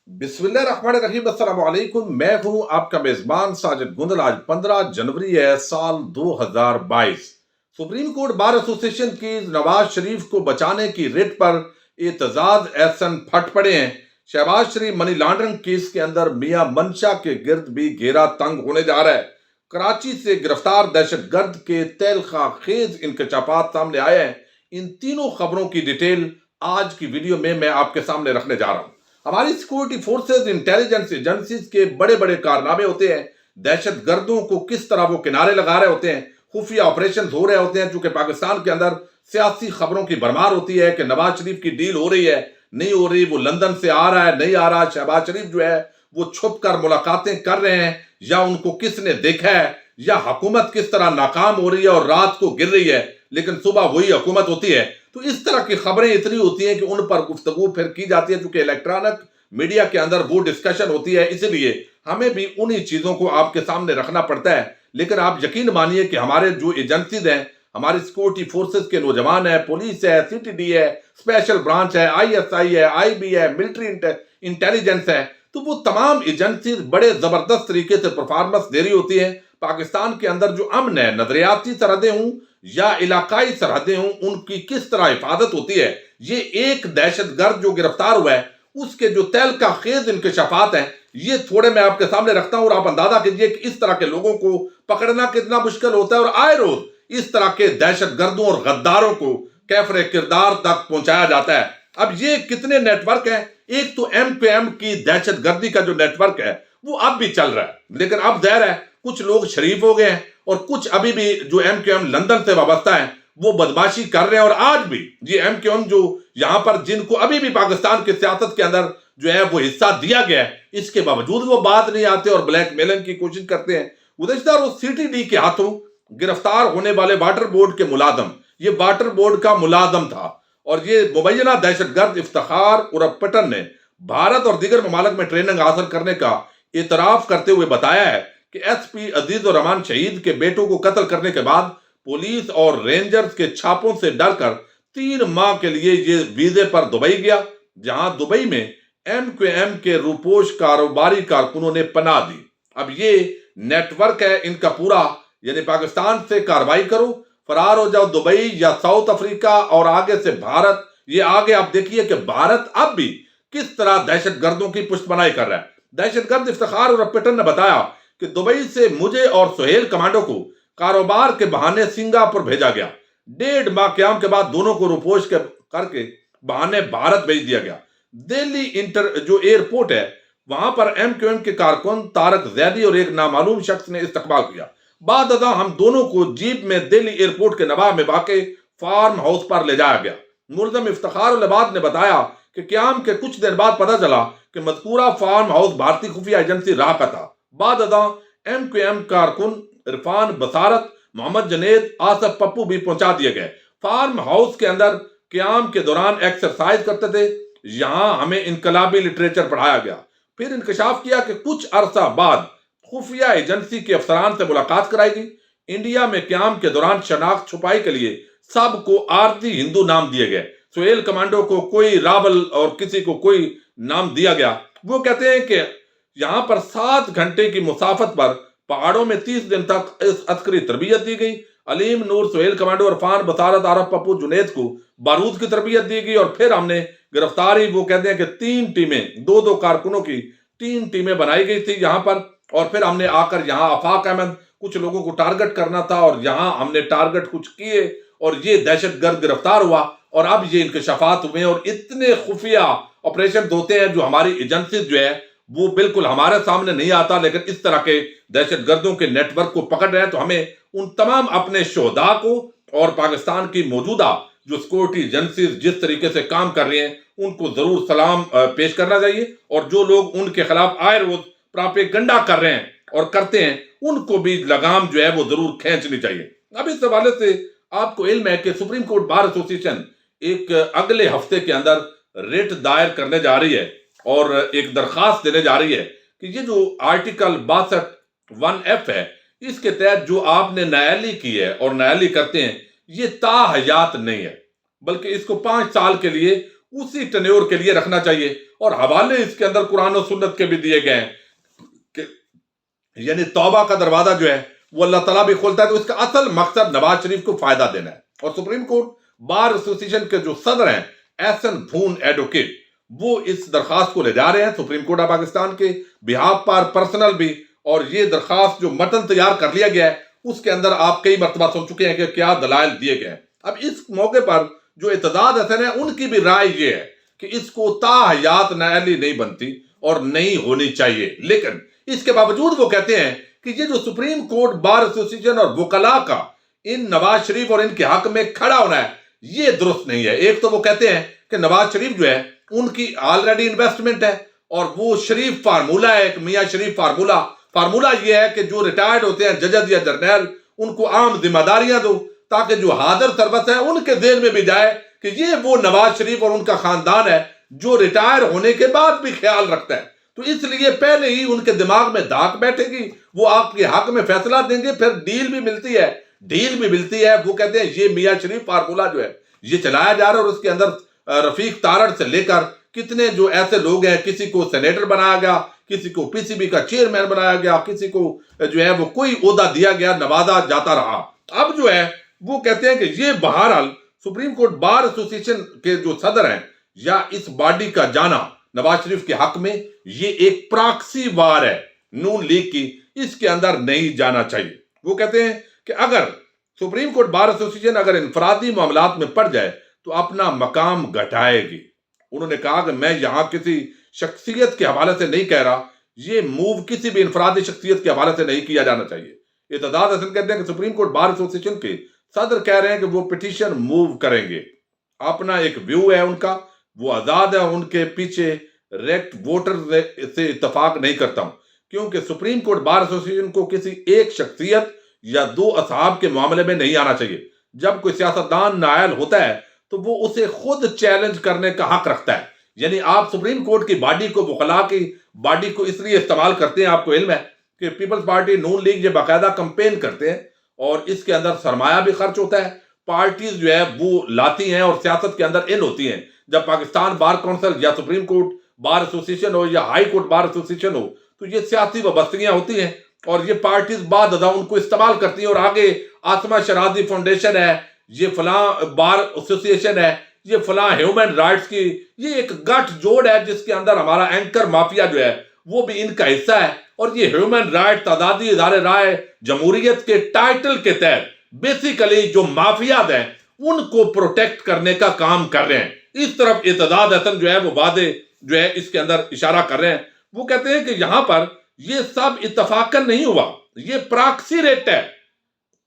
बिस्मिल्लाहिर्रहमानिर्रहीम। अस्सलाम वालेकुम। मैं हूं आपका मेजबान साजिद गुंदल। आज 15 जनवरी है, साल 2022। सुप्रीम कोर्ट बार एसोसिएशन की नवाज शरीफ को बचाने की रिट पर एतजाज एहसन फट पड़े हैं। शहबाज शरीफ मनी लॉन्ड्रिंग केस के अंदर मियां मंशा के गिर्द भी घेरा तंग होने जा रहा है। कराची से गिरफ्तार दहशतगर्द के तलखा खेज इंकशाफात सामने आए हैं। इन तीनों खबरों की डिटेल आज की वीडियो में मैं आपके सामने रखने जा रहा हूं। हमारी सिक्योरिटी फोर्सेस, इंटेलिजेंस एजेंसीज के बड़े बड़े कारनामे होते हैं। दहशत गर्दों को किस तरह वो किनारे लगा रहे होते हैं, खुफिया ऑपरेशन हो रहे होते हैं। चूंकि पाकिस्तान के अंदर सियासी खबरों की भरमार होती है कि नवाज शरीफ की डील हो रही है, नहीं हो रही, वो लंदन से आ रहा है, नहीं आ रहा। शहबाज शरीफ जो है वो छुप कर मुलाकातें कर रहे हैं, या उनको किसने देखा है, या हुकूमत किस तरह नाकाम हो रही है और रात को गिर रही है लेकिन सुबह वही हुकूमत होती है। तो इस तरह की खबरें इतनी होती हैं कि उन पर गुफ्तगू फिर की जाती है। चूंकि इलेक्ट्रॉनिक मीडिया के अंदर वो डिस्कशन होती है, इसलिए हमें भी उन्हीं चीजों को आपके सामने रखना पड़ता है। लेकिन आप यकीन मानिए कि हमारे जो एजेंसीज हैं, हमारी सिक्योरिटी फोर्सेस के नौजवान है, पुलिस है, सीटीडी है, स्पेशल ब्रांच है, आईएसआई है, आईबी है, मिलिट्री इंटेलिजेंस है, तो वो तमाम एजेंसीज बड़े जबरदस्त तरीके से परफॉर्मेंस दे रही होती है। पाकिस्तान के अंदर जो अमन है, नजरियाती सरहदें हों या इलाकाई सरहदें हों, उनकी किस तरह हिफाजत होती है। ये एक दहशतगर्द जो गिरफ्तार हुआ है, उसके जो तहलका खेज इंकशाफात हैं, ये थोड़े मैं आपके सामने रखता हूं और आप अंदाजा कीजिए कि इस तरह के लोगों को पकड़ना कितना मुश्किल होता है। और आए रोज इस तरह के दहशतगर्दों और गद्दारों को कैफरे किरदार तक पहुंचाया जाता है। अब ये कितने नेटवर्क हैं। एक तो एम की दहशतगर्दी का जो नेटवर्क है वो अब भी चल रहा है, लेकिन अब ज़ाहिर है कुछ लोग शरीफ हो गए हैं और कुछ अभी भी जो एम लंदन से वाबस्ता है वो बदमाशी कर रहे हैं। और आज भी ये एम जो यहां पर जिनको अभी भी पाकिस्तान की सियासत के अंदर जो है वो हिस्सा दिया गया है, इसके बावजूद वो बात नहीं आते और ब्लैकमेलिंग की कोशिश करते हैं। गुज़श्ता रोज सीटीडी के हाथों गिरफ्तार होने वाले वाटर बोर्ड के मुलाजम, ये वाटर बोर्ड का मुलाजम था और ये मुबैना दहशतगर्द इफ्तिखार उर्फ पटन ने भारत और दीगर ममालिक में ट्रेनिंग हासिल करने का इतराफ करते हुए बताया है कि एसपी अजीजुर रहमान शहीद के बेटों को कत्ल करने के बाद पुलिस और रेंजर्स के छापों से डरकर 3 माह के लिए ये वीजे पर दुबई गया, जहां दुबई में एम के रूपोश कारोबारी कारकुनों ने पनाह दी। अब ये नेटवर्क है इनका पूरा, यानी पाकिस्तान से कार्रवाई करो, फरार हो जाओ दुबई या साउथ अफ्रीका और आगे से भारत। ये आगे आप देखिए कि भारत अब भी किस तरह दहशतगर्दों की पुष्टपनाही कर रहा है। दहशतगर्द इफ्तिखार और पटन ने बताया कि दुबई से मुझे और सुहेल कमांडो को कारोबार के बहाने सिंगापुर भेजा गया। 1.5 माह क्याम के बाद दोनों को रुपोश के करके बहाने भारत भेज दिया गया। दिल्ली इंटर जो एयरपोर्ट है वहां पर एम के कारकुन तारक जैदी और एक नामालूम शख्स ने इस्तकबाल किया। बाद अदा हम दोनों को जीप में दिल्ली एयरपोर्ट के नवाब में वाक़ फार्म हाउस पर ले जाया गया। मुल्ज़म इफ्तिखार उल-इबाद ने बताया कि क्याम के कुछ दिन बाद पता चला कि मज़कूरा फार्म हाउस भारतीय खुफिया एजेंसी राह का था। बाद अदा एम कारकुन इरफान बसारत, मोहम्मद जनेद, आसफ पप्पू भी पहुंचा दिए गए। फार्म हाउस के अंदर क्याम के दौरान एक्सरसाइज करते थे। यहां हमें इनकलाबी लिटरेचर पढ़ाया गया। फिर इंकशाफ किया कि कुछ अरसा बाद खुफिया एजेंसी के अफसरान से मुलाकात कराई गई। इंडिया में क्याम के दौरान शनाख्त छुपाई के लिए सबको आरती हिंदू नाम दिए गए। सुहेल कमांडो को कोई रावल और किसी को कोई नाम दिया गया। वो कहते हैं कि यहां पर 7 घंटे की मुसाफत पर पहाड़ों में 30 दिन तक इस अस्करी तरबियत दी गई। अलीम नूर, सुहेल कमांडो, इरफान बसारत, आरफ पप्पू, जुनेद को बारूद की तरबियत दी गई। और फिर हमने गिरफ्तारी, वो कहते हैं कि 3 टीमें, 2-2 कारकुनों की 3 टीमें बनाई गई थी यहाँ पर। और फिर हमने आकर यहाँ आफाक अहमद, कुछ लोगों को टारगेट करना था और यहाँ हमने टारगेट कुछ किए और ये दहशतगर्द गिरफ्तार हुआ। और अब ये इंकशाफात हुए और इतने खुफिया ऑपरेशन होते हैं जो हमारी एजेंसी जो है वो बिल्कुल हमारे सामने नहीं आता, लेकिन इस तरह के दहशतगर्दों के नेटवर्क को पकड़ रहे हैं। तो हमें उन तमाम अपने शोहदा को और पाकिस्तान की मौजूदा जो सिक्योरिटी एजेंसी जिस तरीके से काम कर रही हैं उनको जरूर सलाम पेश करना चाहिए। और जो लोग उनके खिलाफ आए रोज प्रोपेगेंडा कर रहे हैं और करते हैं, उनको भी लगाम जो है वो जरूर खींचनी चाहिए। अब इस हवाले से आपको इल्म है कि सुप्रीम कोर्ट बार एसोसिएशन एक अगले हफ्ते के अंदर रिट दायर करने जा रही है और एक दरखास्त देने जा रही है कि ये जो आर्टिकल 62(1)(f) है, इसके तहत जो आपने न्यायालय की है और न्यायालय करते हैं, ये ताहयात नहीं है, बल्कि इसको 5 साल के लिए उसी टेन्योर के लिए रखना चाहिए। और हवाले इसके अंदर कुरान और सुन्नत के भी दिए गए हैं कि यानी तौबा का दरवाजा जो है वो अल्लाह ताला भी खोलता है, तो इसका असल मकसद नवाज शरीफ को फायदा देना है। और सुप्रीम कोर्ट बार एसोसिएशन के जो सदर हैं एहसन भून एडवोकेट, वो इस दरखास्त को ले जा रहे हैं सुप्रीम कोर्ट ऑफ पाकिस्तान के बिहाफ पर पर्सनल भी। और ये दरखास्त जो मतन तैयार कर लिया गया है उसके अंदर आप कई मरतबा सुन चुके हैं कि क्या दलाइल दिए गए हैं। अब इस मौके पर जो एतजाज हसन है उनकी भी राय ये है कि इसको ताहयात नाअहली नहीं बनती और नहीं होनी चाहिए, लेकिन इसके बावजूद वो कहते हैं कि ये जो सुप्रीम कोर्ट बार एसोसिएशन और वकला का इन नवाज शरीफ और इनके हक में खड़ा होना है ये दुरुस्त नहीं है। एक तो वो कहते हैं कि नवाज शरीफ जो है उनकी ऑलरेडी इन्वेस्टमेंट है और वो शरीफ फार्मूला है, एक मियाँ शरीफ फार्मूला ये है कि जो रिटायर्ड होते हैं जज या जर्नैल उनको आम जिम्मेदारियां दो ताकि जो हाजिर सरबत है उनके जेहन में भी जाए कि ये वो नवाज शरीफ और उनका खानदान है जो रिटायर होने के बाद भी ख्याल रखता है। तो इसलिए पहले ही उनके दिमाग में धाक बैठेगी, वो आपके हक में फैसला देंगे, फिर डील भी मिलती है। वो कहते हैं ये मियाँ शरीफ फार्मूला जो है ये चलाया जा रहा है और उसके अंदर रफीक तारड़ से लेकर कितने जो ऐसे लोग हैं, किसी को सेनेटर बनाया गया, किसी को पीसीबी का चेयरमैन बनाया गया, किसी को जो है वो कोई ओहदा दिया गया, नवाजा जाता रहा। अब जो है वो कहते हैं कि ये बहरहाल सुप्रीम कोर्ट बार एसोसिएशन के जो सदर हैं या इस बॉडी का जाना नवाज शरीफ के हक में ये एक प्रॉक्सी वार है नून लीग की, इसके अंदर नहीं जाना चाहिए। वो कहते हैं कि अगर सुप्रीम कोर्ट बार एसोसिएशन अगर इनफरादी मामलात में पड़ जाए तो अपना मकाम घटाएगी। उन्होंने कहा कि मैं यहां किसी शख्सियत के हवाले से नहीं कह रहा, ये मूव किसी भी इनफरादी शख्सियत के हवाले से नहीं किया जाना चाहिए। एतजाज हसन कहते हैं कि सुप्रीम कोर्ट बार एसोसिएशन के सदर कह रहे हैं कि वो पिटीशन मूव करेंगे, अपना एक व्यू है उनका, वो आजाद है, उनके पीछे रेक्ट वोटर से इत्तफाक नहीं करता हूं, क्योंकि सुप्रीम कोर्ट बार एसोसिएशन को किसी एक शख्सियत या दो असहाब के मामले में नहीं आना चाहिए। जब कोई सियासतदान नायल होता है तो वो उसे खुद चैलेंज करने का हक रखता है। यानी आप सुप्रीम कोर्ट की बॉडी को, वकला की बॉडी को इसलिए इस्तेमाल करते हैं, आपको इल्म है कि पीपल्स पार्टी नून लीग ये बाकायदा कंपेन करते हैं और इसके अंदर सरमाया भी खर्च होता है, पार्टीज जो है वो लाती हैं और सियासत के अंदर इन होती हैं। जब पाकिस्तान बार काउंसिल या सुप्रीम कोर्ट बार एसोसिएशन हो या हाई कोर्ट बार एसोसिएशन हो तो ये सियासी वाबस्तगियां होती हैं और ये पार्टीज बाद अदा उनको इस्तेमाल करती हैं और आगे आसमा शराजी फाउंडेशन है, ये फलां बार एसोसिएशन है, ये फलां ह्यूमन राइट्स की ये एक गठ जोड़ है जिसके अंदर हमारा एंकर माफिया जो है वो भी इनका हिस्सा है। और ये ह्यूमन राइट आजादी इदारे राय जमहूरियत के टाइटल के तहत बेसिकली जो माफियात हैं उनको प्रोटेक्ट करने का काम कर रहे हैं। इस तरफ एतजाज हसन जो है वो वादे जो है इसके अंदर इशारा कर रहे हैं। वो कहते हैं कि यहां पर ये सब इत्तफाकन नहीं हुआ, ये प्रॉक्सी रेट है,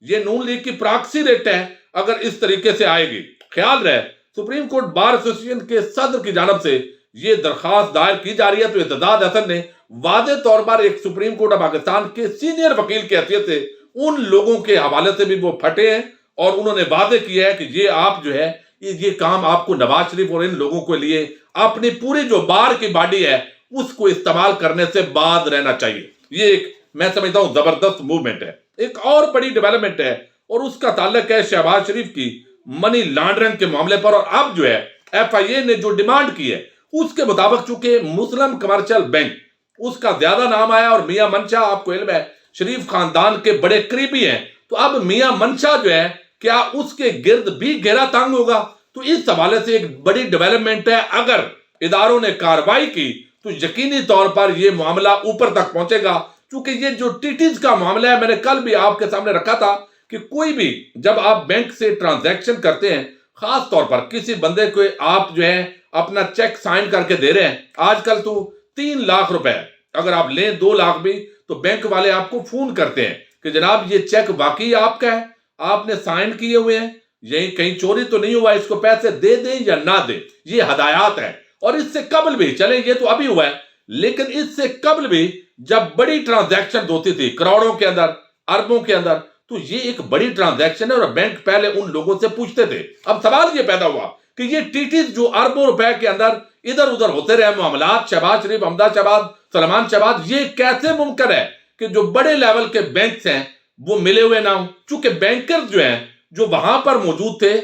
ये नून लीग की प्रॉक्सी रेट है अगर इस तरीके से आएगी। ख्याल रहे सुप्रीम कोर्ट बार एसोसिएशन के सदर की जानब से ये दरखास्त दायर की जा रही है तो एतजाज हसन ने वादे तौर पर एक सुप्रीम कोर्ट ऑफ पाकिस्तान के सीनियर वकील की हैसियत से उन लोगों के हवाले से भी वो फटे हैं और उन्होंने वादे किया है कि ये आप जो है ये काम आपको नवाज शरीफ और इन लोगों के लिए अपनी पूरी जो बार की बॉडी है उसको इस्तेमाल करने से बाज रहना चाहिए। ये एक मैं समझता हूं जबरदस्त मूवमेंट है। एक और बड़ी डेवलपमेंट है और उसका ताल्लुक है शहबाज शरीफ की मनी लॉन्ड्रिंग के मामले पर। और अब जो है FIA ने जो डिमांड की है उसके मुताबिक चूंकि मुस्लिम कमर्शियल बैंक उसका ज्यादा नाम आया और मियां मंशा आपको इल्म है शरीफ खानदान के बड़े करीबी हैं, तो अब मियां मंशा जो है क्या उसके गिर्द भी घेरा तंग होगा। तो इस हवाले से एक बड़ी डेवलपमेंट है, अगर इदारों ने कार्रवाई की तो यकीनी तौर पर यह मामला ऊपर तक पहुंचेगा। क्योंकि ये जो टीटीज का मामला है मैंने कल भी आपके सामने रखा था कि कोई भी जब आप बैंक से ट्रांजैक्शन करते हैं, खास तौर पर किसी बंदे को आप जो है अपना चेक साइन करके दे रहे हैं, आजकल तो 3 लाख रुपए अगर आप लें 2 लाख भी तो बैंक वाले आपको फोन करते हैं कि जनाब ये चेक वाकई आपका है, आपने साइन किए हुए हैं, यही कहीं चोरी तो नहीं हुआ, इसको पैसे दे दें या ना दें, ये हदायत है। और इससे कबल भी चले ये तो अभी हुआ है, लेकिन इससे कबल भी जब बड़ी ट्रांजैक्शन होती थी करोड़ों के अंदर अरबों के अंदर, तो ये एक बड़ी ट्रांजैक्शन है और बैंक पहले उन लोगों से पूछते थे। अब सवाल ये पैदा हुआ कि ये टीटीज जो अरबों रुपए के अंदर इधर उधर होते रहे मामलात, शहबाज शरीफ, अहमदा शहबाज, सलमान शहबाज, ये कैसे मुमकिन है कि जो बड़े लेवल के बैंक्स हैं वो मिले हुए ना हो। चूंकि बैंकर्स जो हैं जो वहां पर मौजूद थे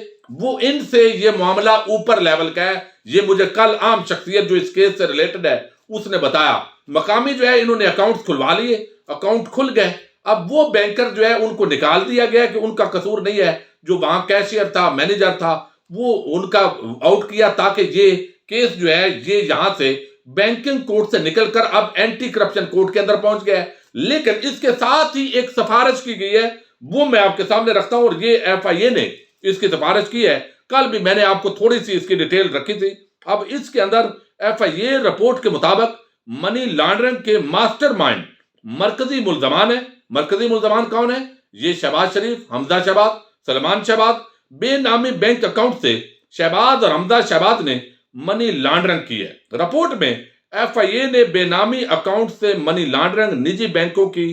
وہ ان سے یہ معاملہ اوپر لیول کا ہے. یہ مجھے کل عام شخصیت جو اس کیس سے ریلیٹڈ ہے اس نے بتایا. مقامی جو ہے انہوں نے اکاؤنٹ کھلوا لیے, اکاؤنٹ کھل گئے. اب وہ بینکر جو ہے ان کو نکال دیا گیا کہ ان کا قصور نہیں ہے, جو وہاں کیشیئر تھا, مینیجر تھا, وہ ان کا آؤٹ کیا تاکہ یہ کیس جو ہے یہ یہاں سے بینکنگ کوڈ سے نکل کر اب اینٹی کرپشن کوڈ کے اندر پہنچ گیا ہے. لیکن اس کے ساتھ ہی ایک سفارش کی گئی ہے, وہ میں آپ کے سامنے رکھتا ہوں, اور یہ ایف آئی اے نے اس کی سفارش کی ہے. کل بھی میں نے آپ کو تھوڑی سی اس کی ڈیٹیل رکھی تھی. اب اس کے اندر ایف آئی اے رپورٹ کے مطابق منی لانڈرنگ کے ماسٹر مائنڈ مرکزی ملزمان ہیں. مرکزی ملزمان کون ہیں؟ یہ شہباز شریف, حمزہ شہباز, سلمان شہباز. بے نامی بینک اکاؤنٹ سے شہباز اور حمزہ شہباز نے منی لانڈرنگ کی ہے. رپورٹ میں ایف آئی اے نے بے نامی اکاؤنٹ سے منی لانڈرنگ نجی بینکوں کی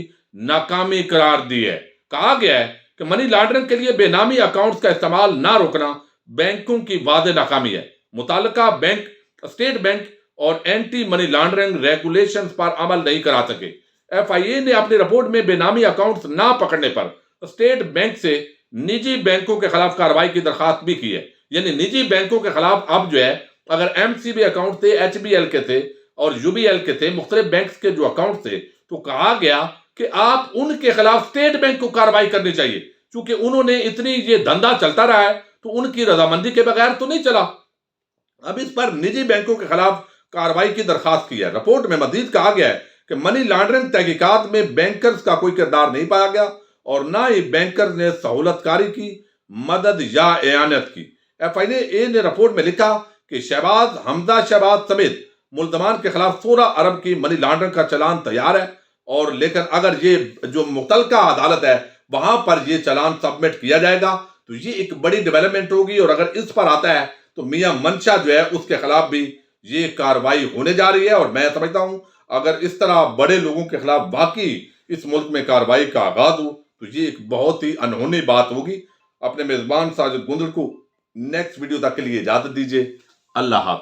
ناکامی قرار دی ہے. کہا گیا ہے کہ منی لانڈرنگ کے لیے بے نامی اکاؤنٹس کا استعمال نہ روکنا بینکوں کی واضح ناکامی ہے. متعلقہ بینک اسٹیٹ بینک اور اینٹی منی لانڈرنگ ریگولیشنز پر عمل نہیں کرا سکے. ایف آئی اے نے اپنی رپورٹ میں بے نامی اکاؤنٹس نہ پکڑنے پر اسٹیٹ بینک سے نجی بینکوں کے خلاف کارروائی کی درخواست بھی کی ہے. یعنی نجی بینکوں کے خلاف اب جو ہے اگر ایم سی بی اکاؤنٹ تھے, ایچ بی ایل کے تھے اور یو بی ایل کے تھے, مختلف بینکس کے جو اکاؤنٹ تھے, تو کہا گیا کہ آپ ان کے خلاف اسٹیٹ بینک کو کارروائی کرنی چاہیے, چونکہ انہوں نے اتنی یہ دھندا چلتا رہا ہے تو ان کی رضامندی کے بغیر تو نہیں چلا. اب اس پر نجی بینکوں کے خلاف کارروائی کی درخواست کی ہے. رپورٹ میں مزید کہا گیا ہے کہ منی لانڈرنگ تحقیقات میں بینکرز کا کوئی کردار نہیں پایا گیا اور نہ ہی بینکرز نے سہولت کاری کی, مدد یا اعانت کی. ایف آئی اے نے رپورٹ میں لکھا کہ شہباز, حمزہ شہباز سمیت ملزمان کے خلاف 16 ارب کی منی لانڈرنگ کا چلان تیار ہے, اور لیکن اگر یہ جو متعلقہ عدالت ہے وہاں پر یہ چلان سبمٹ کیا جائے گا تو یہ ایک بڑی ڈیولپمنٹ ہوگی. اور اگر اس پر آتا ہے تو میاں منشا جو ہے اس کے خلاف بھی یہ کارروائی ہونے جا رہی ہے. اور میں سمجھتا ہوں اگر اس طرح بڑے لوگوں کے خلاف واقعی اس ملک میں کارروائی کا آغاز ہو تو یہ ایک بہت ہی انہونی بات ہوگی. اپنے میزبان ساجد گندل کو نیکسٹ ویڈیو تک کے لیے اجازت دیجیے. اللہ حافظ.